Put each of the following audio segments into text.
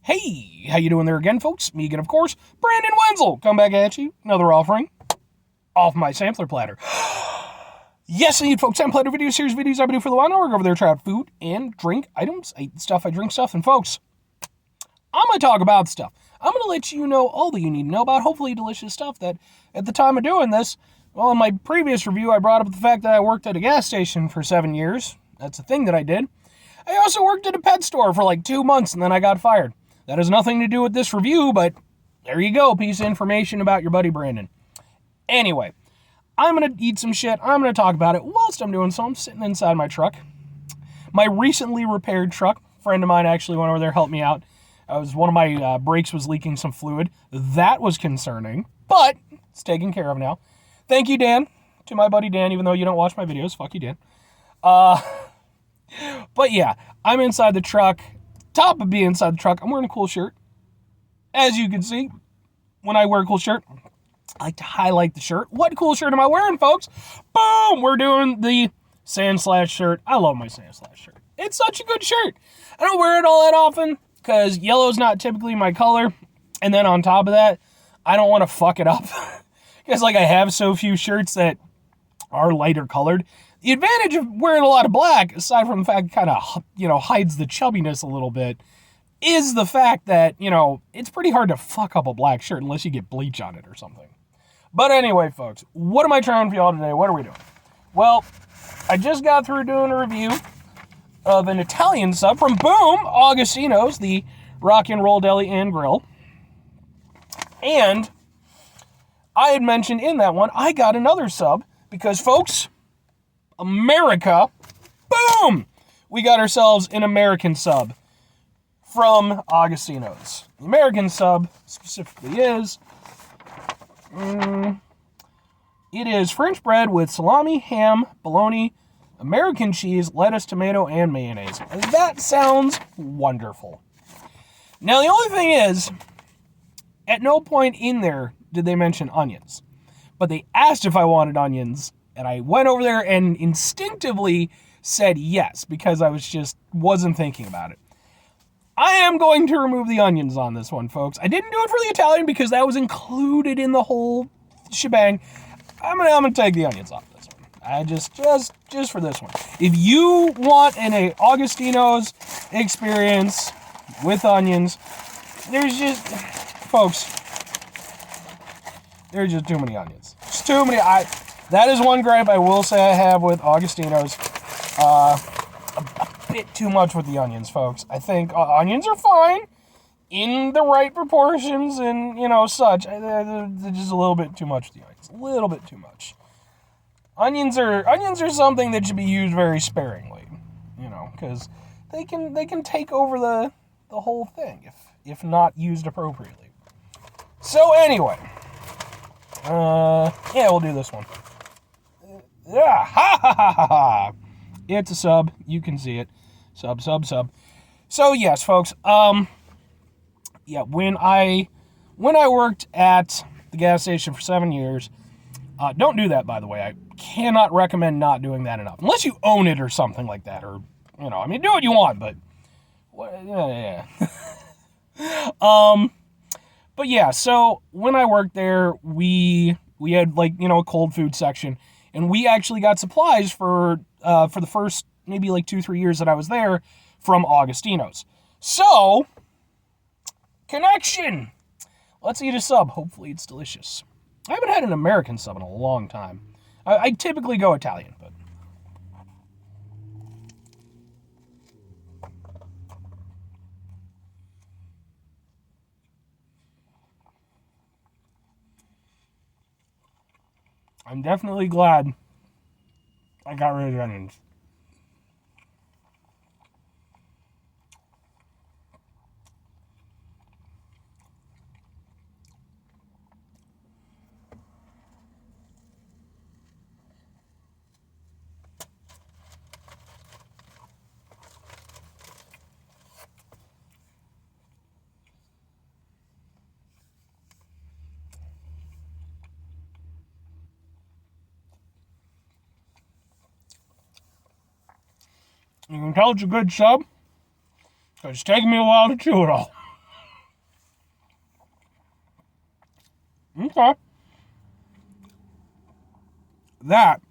Hey, how you doing there again, folks? Me again, of course, Brandon Wenzel. Come back at you. Another offering off my sampler platter. Yes, indeed, folks. I'm Platter video series videos I do for the while. I work over there, try out food and drink items. I eat stuff, I drink stuff, and folks, I'm going to talk about stuff. I'm going to let you know all that you need to know about hopefully delicious stuff that at the time of doing this, well, in my previous review, I brought up the fact that I worked at a gas station for 7 years. That's a thing that I did. I also worked at a pet store for like 2 months and then I got fired. That has nothing to do with this review, but there you go, piece of information about your buddy Brandon. Anyway, I'm going to eat some shit. I'm going to talk about it whilst I'm doing so. I'm sitting inside my truck. My recently repaired truck. A friend of mine actually went over there, helped me out. One of my brakes was leaking some fluid. That was concerning, but it's taken care of now. Thank you, Dan, to my buddy Dan, even though you don't watch my videos. Fuck you, Dan. But yeah, I'm inside the truck. Top of being inside the truck, I'm wearing a cool shirt. As you can see, when I wear a cool shirt, I like to highlight the shirt. What cool shirt am I wearing, folks? Boom! We're doing the Sand Slash shirt. I love my Sand Slash shirt. It's such a good shirt. I don't wear it all that often because yellow's not typically my color. And then on top of that, I don't want to fuck it up. Because like I have so few shirts that are lighter colored. The advantage of wearing a lot of black, aside from the fact it kind of, hides the chubbiness a little bit, is the fact that, it's pretty hard to fuck up a black shirt unless you get bleach on it or something. But anyway, folks, what am I trying for y'all today? What are we doing? Well, I just got through doing a review of an Italian sub from Boom, Augustino's, the rock and roll deli and grill. And I had mentioned in that one, I got another sub because, folks, America, boom! We got ourselves an American sub from Augustino's. The American sub specifically is, it is French bread with salami, ham, bologna, American cheese, lettuce, tomato, and mayonnaise. That sounds wonderful. Now, the only thing is, at no point in there did they mention onions. But they asked if I wanted onions, and I went over there and instinctively said yes, because I wasn't thinking about it. I am going to remove the onions on this one, folks. I didn't do it for the Italian because that was included in the whole shebang. I'm gonna take the onions off this one. I just for this one. If you want an Augustino's experience with onions, folks, there's just too many onions. Just too many. That is one gripe I will say I have with Augustino's. A bit too much with the onions, folks. I think onions are fine in the right proportions and, such. They're just a little bit too much with the onions. A little bit too much. Onions are something that should be used very sparingly, because they can take over the whole thing if not used appropriately. So anyway, we'll do this one. Yeah, ha ha ha ha ha. It's a sub. You can see it. Sub. So yes, folks. When I worked at the gas station for 7 years, don't do that, by the way. I cannot recommend not doing that enough, unless you own it or something like that, or do what you want. But yeah. But yeah. So when I worked there, we had a cold food section. And we actually got supplies for the first maybe 2-3 years that I was there from Augustino's. So, connection. Let's eat a sub. Hopefully it's delicious. I haven't had an American sub in a long time. I typically go Italian, but I'm definitely glad I got rid of the onions. You can tell it's a good sub, because it's taking me a while to chew it all. Okay. That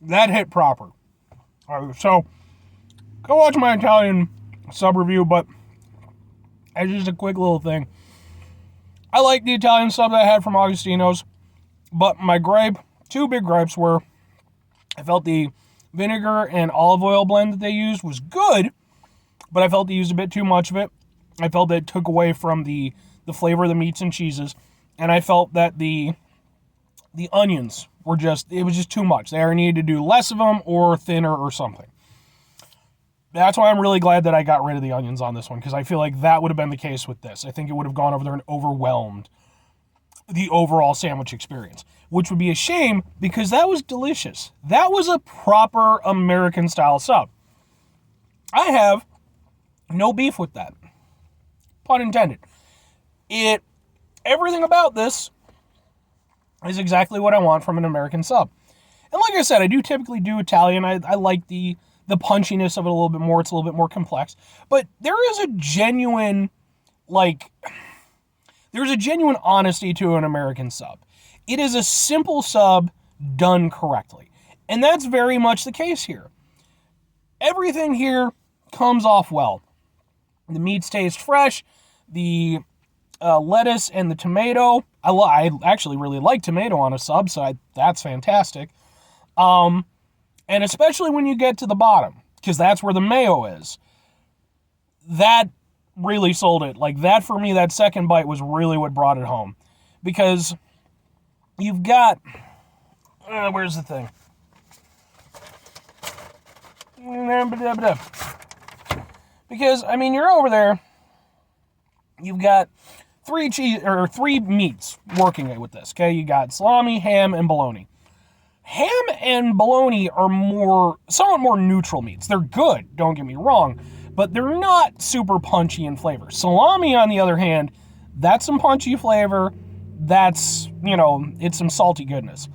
hit proper. So, go watch my Italian sub review, but as just a quick little thing, I like the Italian sub that I had from Augustino's, but my two big gripes were, I felt the vinegar and olive oil blend that they used was good, but I felt they used a bit too much of it. I felt that it took away from the flavor of the meats and cheeses, and I felt that the onions were it was just too much. They either needed to do less of them or thinner or something. That's why I'm really glad that I got rid of the onions on this one, because I feel like that would have been the case with this. I think it would have gone over there and overwhelmed the overall sandwich experience, which would be a shame because that was delicious. That was a proper American style sub. I have no beef with that. Pun intended. Everything about this is exactly what I want from an American sub. And like I said, I do typically do Italian. I like the punchiness of it a little bit more. It's a little bit more complex. But there is a genuine, there's a genuine honesty to an American sub. It is a simple sub done correctly. And that's very much the case here. Everything here comes off well. The meats taste fresh. The lettuce and the tomato. I actually really like tomato on a sub, so that's fantastic. And especially when you get to the bottom, because that's where the mayo is. That really sold it. Like, that for me, that second bite was really what brought it home. Because you've got... where's the thing? Because, I mean, you're over there. You've got three meats working with this, okay? You got salami, ham, and bologna. Ham and bologna are somewhat more neutral meats. They're good, don't get me wrong, but they're not super punchy in flavor. Salami, on the other hand, that's some punchy flavor. That's, it's some salty goodness.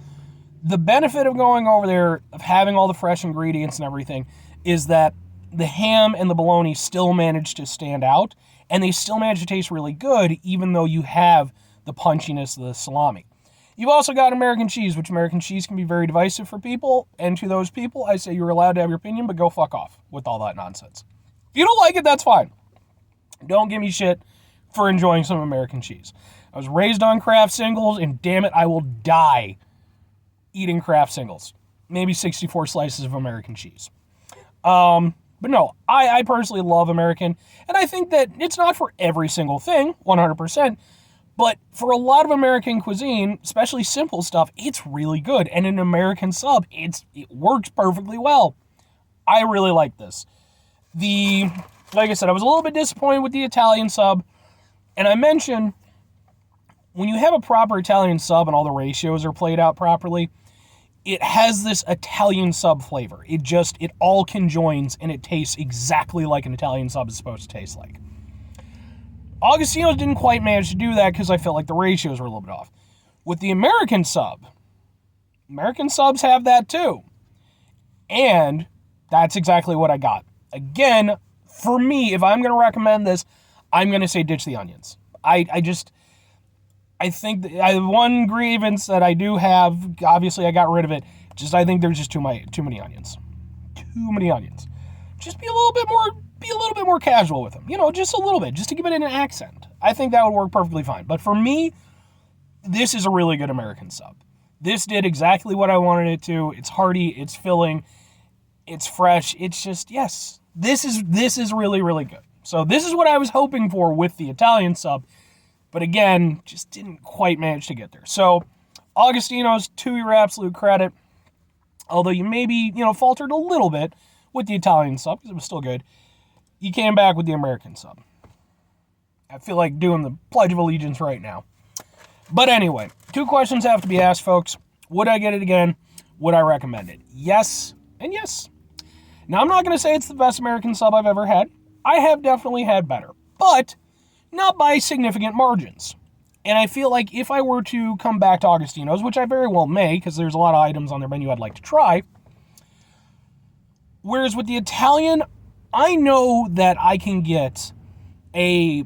The benefit of going over there, of having all the fresh ingredients and everything, is that the ham and the bologna still manage to stand out, and they still manage to taste really good, even though you have the punchiness of the salami. You've also got American cheese, which American cheese can be very divisive for people, and to those people, I say you're allowed to have your opinion, but go fuck off with all that nonsense. If you don't like it, that's fine. Don't give me shit for enjoying some American cheese. I was raised on Kraft singles, and damn it, I will die eating Kraft singles. Maybe 64 slices of American cheese. But no, I personally love American, and I think that it's not for every single thing, 100%, but for a lot of American cuisine, especially simple stuff, it's really good, and an American sub, it works perfectly well. I really like this. Like I said, I was a little bit disappointed with the Italian sub, and I mentioned, when you have a proper Italian sub and all the ratios are played out properly, it has this Italian sub flavor. It all conjoins, and it tastes exactly like an Italian sub is supposed to taste like. Augustino's didn't quite manage to do that because I felt like the ratios were a little bit off. With the American subs have that too. And that's exactly what I got. Again, for me, if I'm going to recommend this, I'm going to say ditch the onions. I think one grievance that I do have, obviously I got rid of it, I think there's just too many onions. Too many onions. Just be a little bit more casual with them. Just a little bit, just to give it an accent. I think that would work perfectly fine. But for me, this is a really good American sub. This did exactly what I wanted it to. It's hearty, it's filling, it's fresh. It's just, yes, this is really, really good. So this is what I was hoping for with the Italian sub. But again, just didn't quite manage to get there. So, Augustino's, to your absolute credit, although you maybe, faltered a little bit with the Italian sub, because it was still good, you came back with the American sub. I feel like doing the Pledge of Allegiance right now. But anyway, 2 questions have to be asked, folks. Would I get it again? Would I recommend it? Yes and yes. Now, I'm not going to say it's the best American sub I've ever had. I have definitely had better. But not by significant margins. And I feel like if I were to come back to Augustino's, which I very well may, because there's a lot of items on their menu I'd like to try, whereas with the Italian, I know that I can get a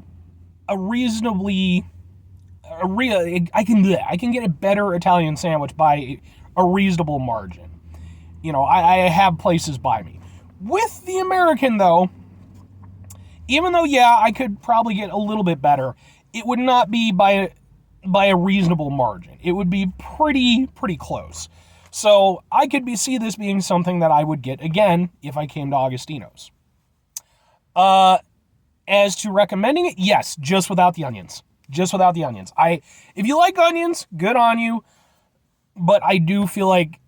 reasonably I can get a better Italian sandwich by a reasonable margin. You know, I have places by me. With the American, though, even though, yeah, I could probably get a little bit better, it would not be by a reasonable margin. It would be pretty close. So I could see this being something that I would get again if I came to Augustino's. As to recommending it, yes, just without the onions. Just without the onions. If you like onions, good on you. But I do feel like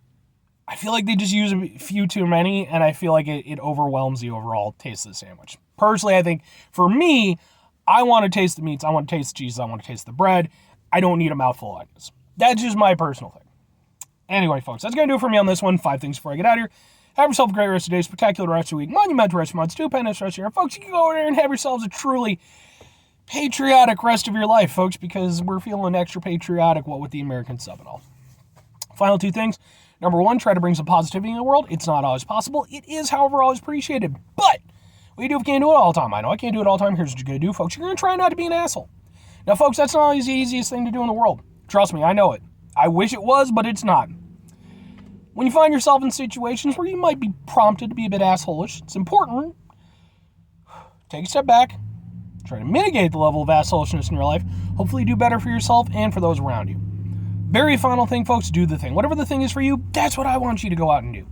they just use a few too many, and I feel like it overwhelms the overall taste of the sandwich. Personally, I think for me, I want to taste the meats, I want to taste the cheese, I want to taste the bread. I don't need a mouthful of onions. That's just my personal thing. Anyway, folks, that's going to do it for me on this one. 5 things before I get out of here. Have yourself a great rest of the day, spectacular rest of the week, monumental rest of the month, stupendous rest of the year. Folks, you can go over there and have yourselves a truly patriotic rest of your life, folks, because we're feeling extra patriotic, what with the American sub and all. Final 2 things. Number 1, try to bring some positivity in the world. It's not always possible. It is, however, always appreciated. But what you do if you can't do it all the time? I know I can't do it all the time. Here's what you're going to do, folks. You're going to try not to be an asshole. Now, folks, that's not always the easiest thing to do in the world. Trust me, I know it. I wish it was, but it's not. When you find yourself in situations where you might be prompted to be a bit assholish, it's important. Take a step back. Try to mitigate the level of assholishness in your life. Hopefully do better for yourself and for those around you. Very final thing, folks, do the thing. Whatever the thing is for you, that's what I want you to go out and do.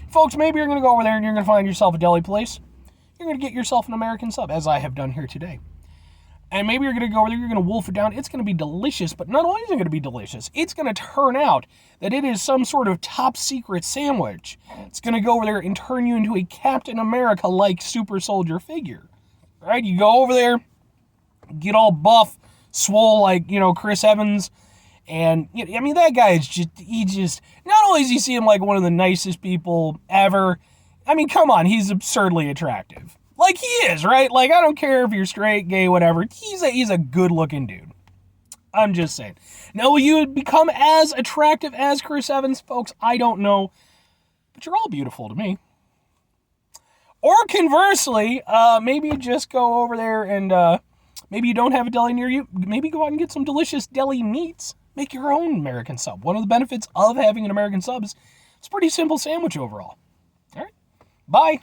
Folks, maybe you're going to go over there and you're going to find yourself a deli place. You're going to get yourself an American sub, as I have done here today. And maybe you're going to go over there, you're going to wolf it down. It's going to be delicious, but not only is it going to be delicious, it's going to turn out that it is some sort of top secret sandwich. It's going to go over there and turn you into a Captain America-like super soldier figure. Right? You go over there, get all buff, swole like, Chris Evans. And, I mean, that guy is not only does he seem like one of the nicest people ever, I mean, come on, he's absurdly attractive. Like, he is, right? Like, I don't care if you're straight, gay, whatever. He's a good-looking dude. I'm just saying. Now, will you become as attractive as Chris Evans, folks? I don't know. But you're all beautiful to me. Or conversely, maybe you just go over there and maybe you don't have a deli near you. Maybe go out and get some delicious deli meats. Make your own American sub. One of the benefits of having an American sub is it's a pretty simple sandwich overall. All right. Bye.